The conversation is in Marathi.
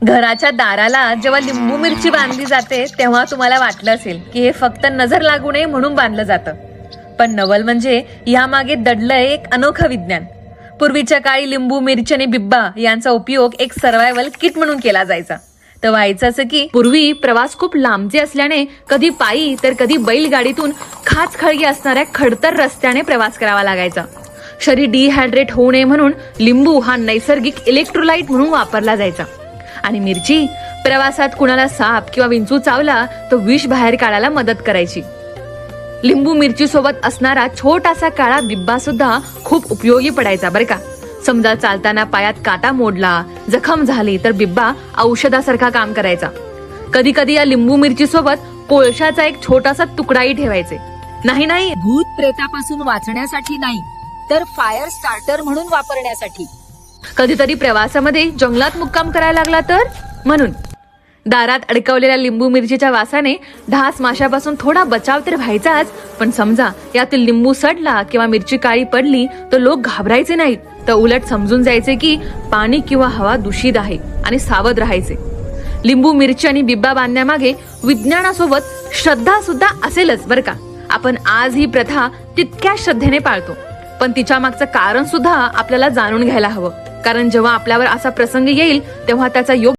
घराच्या दाराला जेव्हा लिंबू मिरची बांधली जाते तेव्हा तुम्हाला वाटलं असेल की हे फक्त नजर लागू नये म्हणून बांधलं जातं, पण नवल म्हणजे यामागे दडलंय एक अनोखं विज्ञान. पूर्वीच्या काळी लिंबू मिरची आणि बिब्बा यांचा उपयोग एक सर्व्हायव्हल किट म्हणून केला जायचा. तर व्हायचं असं की पूर्वी प्रवास खूप लांबचे असल्याने कधी पायी तर कधी बैलगाडीतून खाचखळगी असणाऱ्या खडतर रस्त्याने प्रवास करावा लागायचा. शरीर डिहायड्रेट होऊ नये म्हणून लिंबू हा नैसर्गिक इलेक्ट्रोलाइट म्हणून वापरला जायचा. आणि मिरची प्रवासात कुणाला साप किंवा विंचू चावला तर विष बाहेर काढायला मदत करायची. लिंबू मिरची सोबत असणारा छोटासा काळा बिब्बा सुद्धा खूप उपयोगी पडायचा बरं का. समजा चालताना पायात काटा मोडला, जखम झाली तर बिब्बा औषधासारखा काम करायचा. कधी कधी या लिंबू मिरची सोबत कोळशाचा एक छोटासा तुकडाही ठेवायचे. नाही भूत प्रेतापासून वाचण्यासाठी नाही, तर फायर स्टार्टर म्हणून वापरण्यासाठी. कधीतरी प्रवासामध्ये जंगलात मुक्काम करायला लागला तर म्हणून. दारात अडकवलेल्या लिंबू मिरचीच्या वासाने ढास माशापासून थोडा बचाव तर व्हायचाच, पण समजा यातील लिंबू सडला किंवा मिरची काळी पडली तर लोक घाबरायचे नाहीत, तर उलट समजून जायचे की पाणी किंवा हवा दूषित आहे आणि सावध राहायचे. लिंबू मिरची आणि बिब्बा बांधण्यामागे विज्ञानासोबत श्रद्धा सुद्धा असेलच बरं का. आपण आज ही प्रथा तितक्या श्रद्धेने पाळतो, पण तिच्या मागचं कारण सुद्धा आपल्याला जाणून घ्यायला हवं. कारण जेव्हा आपल्यावर असा प्रसंग येईल तेव्हा त्याचा योग्य